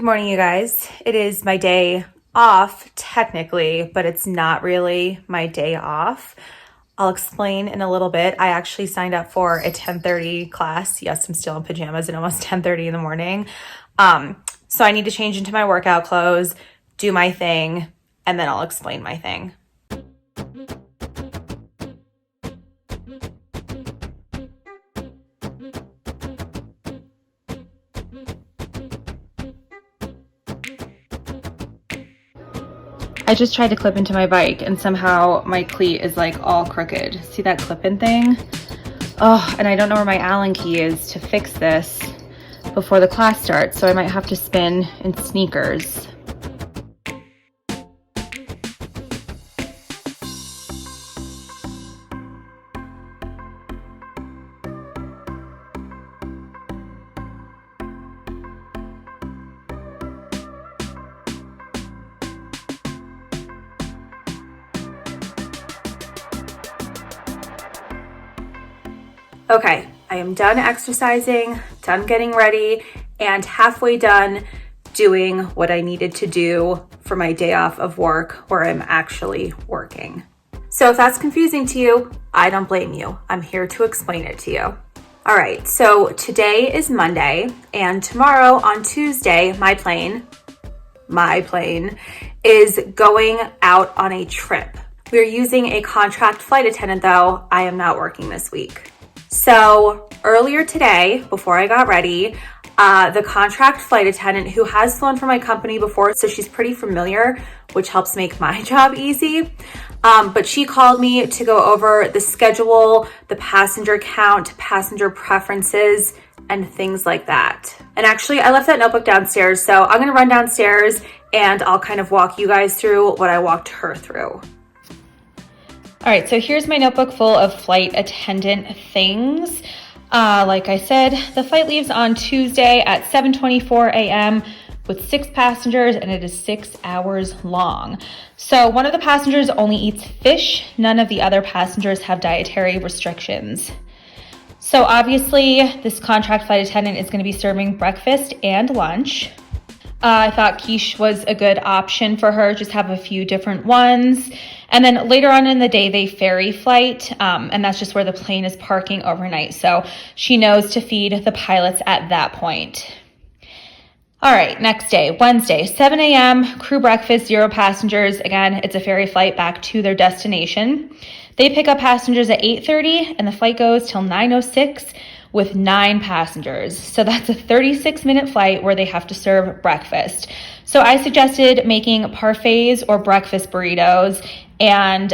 morning, you guys. It is my day off, technically, but it's not really my day off. I'll explain in a little bit. I actually signed up for a 10:30 class. Yes, I'm still in pajamas and almost 10:30 in the morning. So I need to change into my workout clothes, do my thing, and then I'll explain my thing. I just tried to clip into my bike and somehow my cleat is like all crooked. See that clip-in thing? Oh, and I don't know where my Allen key is to fix this before the class starts, so I might have to spin in sneakers. Okay, I am done exercising, done getting ready, and halfway done doing what I needed to do for my day off of work where I'm actually working. So if that's confusing to you, I don't blame you. I'm here to explain it to you. All right, so today is Monday, and tomorrow on Tuesday, my plane is going out on a trip. We're using a contract flight attendant though. I am not working this week. So earlier today, before I got ready, the contract flight attendant who has flown for my company before, so she's pretty familiar, which helps make my job easy. But she called me to go over the schedule, the passenger count, passenger preferences, and things like that. And actually, I left that notebook downstairs, so I'm gonna run downstairs and I'll kind of walk you guys through what I walked her through. All right, so here's my notebook full of flight attendant things. Like I said, the flight leaves on Tuesday at 7:24 a.m. with 6 passengers, and it is 6 hours long. So one of the passengers only eats fish. None of the other passengers have dietary restrictions. So obviously, this contract flight attendant is going to be serving breakfast and lunch. I thought quiche was a good option for her, just have a few different ones. And then later on in the day, they ferry flight, and that's just where the plane is parking overnight. So she knows to feed the pilots at that point. All right, next day, Wednesday, 7 a.m., crew breakfast, 0 passengers. Again, it's a ferry flight back to their destination. They pick up passengers at 8:30, and the flight goes till 9:06 with 9 passengers. So that's a 36-minute flight where they have to serve breakfast. So I suggested making parfaits or breakfast burritos and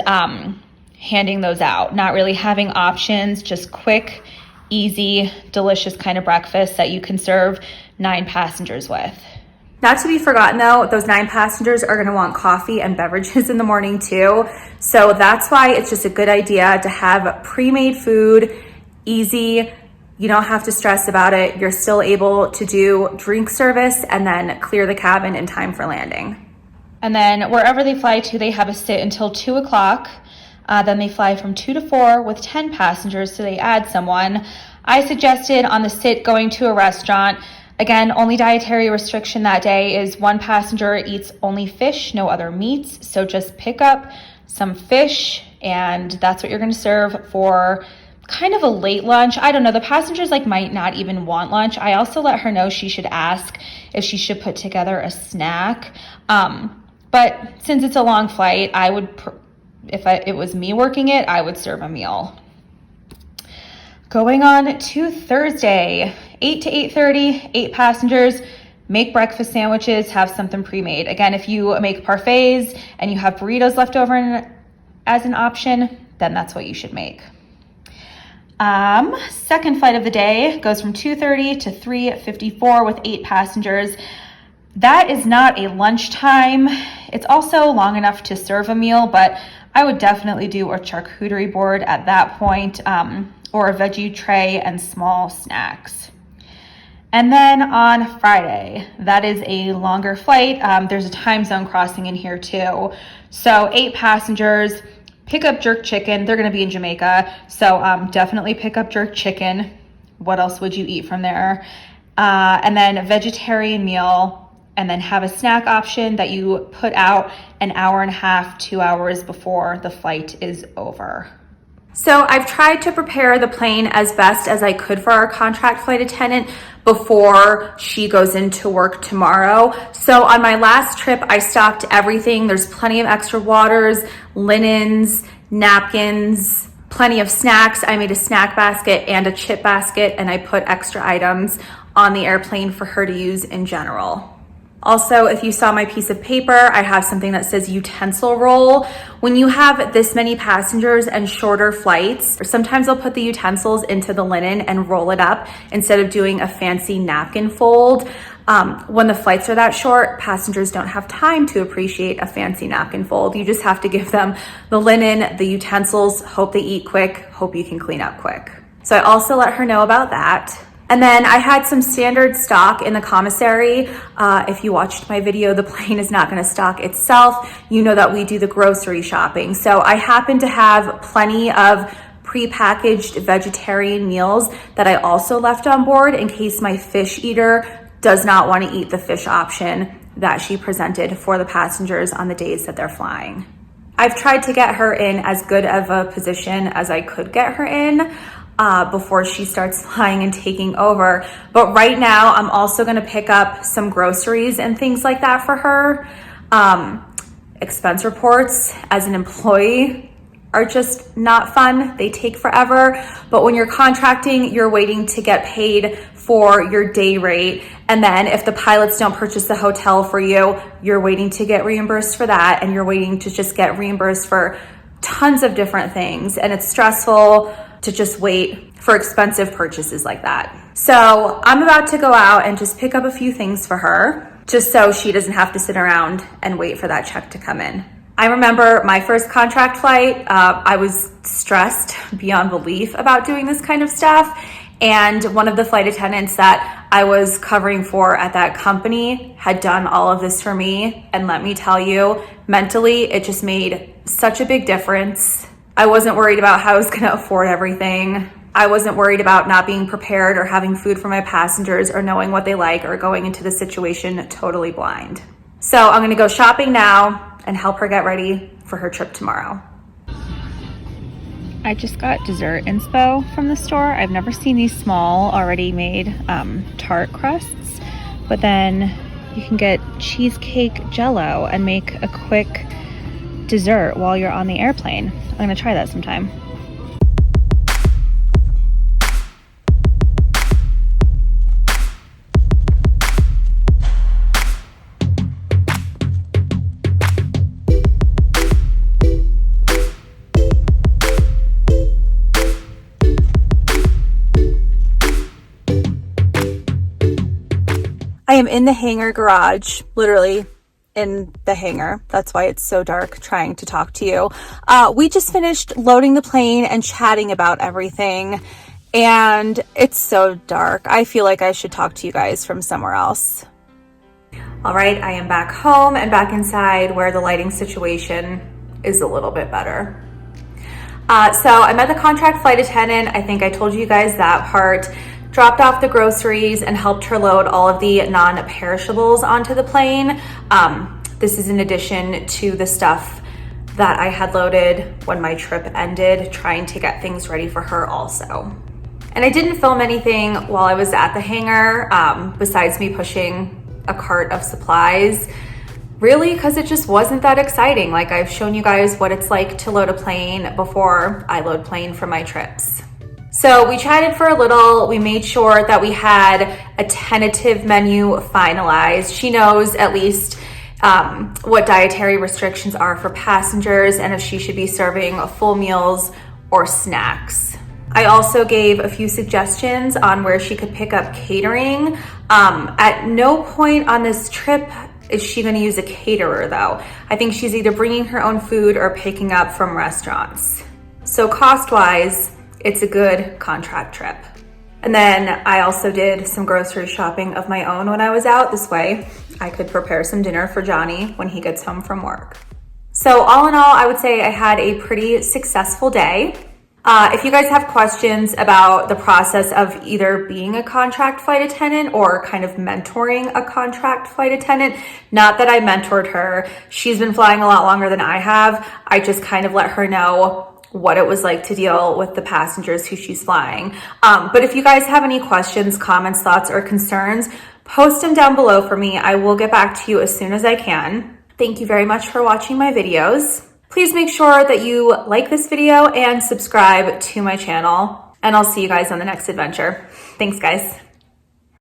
handing those out, not really having options, just quick, easy, delicious kind of breakfast that you can serve 9 passengers with. Not to be forgotten though, those 9 passengers are gonna want coffee and beverages in the morning too. So that's why it's just a good idea to have pre-made food, easy. You don't have to stress about it. You're still able to do drink service and then clear the cabin in time for landing. And then wherever they fly to, they have a sit until 2 o'clock. Then they fly from 2 to 4 with 10 passengers, so they add someone. I suggested on the sit going to a restaurant. Again, only dietary restriction that day is 1 passenger eats only fish, no other meats. So just pick up some fish and that's what you're gonna serve for kind of a late lunch. I don't know, the passengers might not even want lunch. I also let her know she should ask if she should put together a snack. But since it's a long flight, I would, if it was me working it, I would serve a meal. Going on to Thursday, 8 to 8:30, 8 passengers, make breakfast sandwiches, have something pre-made. Again, if you make parfaits and you have burritos left over as an option, then that's what you should make. Second flight of the day goes from 2:30 to 3:54 with 8 passengers. That is not a lunchtime. It's also long enough to serve a meal, but I would definitely do a charcuterie board at that point, or a veggie tray and small snacks. And then on Friday, that is a longer flight. There's a time zone crossing in here too. So 8 passengers, pick up jerk chicken. They're gonna be in Jamaica, so definitely pick up jerk chicken. What else would you eat from there? And then a vegetarian meal, and then have a snack option that you put out an hour and a half, 2 hours before the flight is over. So I've tried to prepare the plane as best as I could for our contract flight attendant before she goes into work tomorrow. So on my last trip, I stocked everything. There's plenty of extra waters, linens, napkins, plenty of snacks. I made a snack basket and a chip basket, and I put extra items on the airplane for her to use in general. Also, if you saw my piece of paper, I have something that says utensil roll. When you have this many passengers and shorter flights, sometimes I'll put the utensils into the linen and roll it up instead of doing a fancy napkin fold. When the flights are that short, passengers don't have time to appreciate a fancy napkin fold. You just have to give them the linen, the utensils, hope they eat quick, hope you can clean up quick. So I also let her know about that. And then I had some standard stock in the commissary. If you watched my video, the plane is not gonna stock itself. You know that we do the grocery shopping. So I happen to have plenty of prepackaged vegetarian meals that I also left on board in case my fish eater does not wanna eat the fish option that she presented for the passengers on the days that they're flying. I've tried to get her in as good of a position as I could get her in before she starts flying and taking over. But right now, I'm also gonna pick up some groceries and things like that for her. Expense reports as an employee are just not fun. They take forever. But when you're contracting, you're waiting to get paid for your day rate. And then if the pilots don't purchase the hotel for you, you're waiting to get reimbursed for that. And you're waiting to just get reimbursed for tons of different things. And it's stressful to just wait for expensive purchases like that. So I'm about to go out and just pick up a few things for her, just so she doesn't have to sit around and wait for that check to come in. I remember my first contract flight, I was stressed beyond belief about doing this kind of stuff. And one of the flight attendants that I was covering for at that company had done all of this for me. And let me tell you, mentally, it just made such a big difference. I wasn't worried about how I was gonna afford everything. I wasn't worried about not being prepared or having food for my passengers or knowing what they like or going into the situation totally blind. So I'm gonna go shopping now and help her get ready for her trip tomorrow. I just got dessert inspo from the store. I've never seen these small, already made tart crusts, but then you can get cheesecake jello and make a quick dessert while you're on the airplane. I'm gonna try that sometime. I am in the hangar garage, literally in the hangar. That's why it's so dark trying to talk to you. We just finished loading the plane and chatting about everything, and it's so dark. I feel like I should talk to you guys from somewhere else. All right, I am back home and back inside where the lighting situation is a little bit better. So I met the contract flight attendant. I think I told you guys that part. Dropped off the groceries and helped her load all of the non-perishables onto the plane. This is in addition to the stuff that I had loaded when my trip ended, trying to get things ready for her also. And I didn't film anything while I was at the hangar, besides me pushing a cart of supplies, really, because it just wasn't that exciting. Like, I've shown you guys what it's like to load a plane before I load plane for my trips. So we chatted for a little. We made sure that we had a tentative menu finalized. She knows at least what dietary restrictions are for passengers and if she should be serving full meals or snacks. I also gave a few suggestions on where she could pick up catering. At no point on this trip is she going to use a caterer though. I think she's either bringing her own food or picking up from restaurants. So cost-wise, it's a good contract trip. And then I also did some grocery shopping of my own when I was out. This way I could prepare some dinner for Johnny when he gets home from work. So all in all, I would say I had a pretty successful day. If you guys have questions about the process of either being a contract flight attendant or kind of mentoring a contract flight attendant, not that I mentored her. She's been flying a lot longer than I have. I just kind of let her know what it was like to deal with the passengers who she's flying. But if you guys have any questions, comments, thoughts, or concerns, post them down below for me. I will get back to you as soon as I can. Thank you very much for watching my videos. Please make sure that you like this video and subscribe to my channel, and I'll see you guys on the next adventure. Thanks, guys.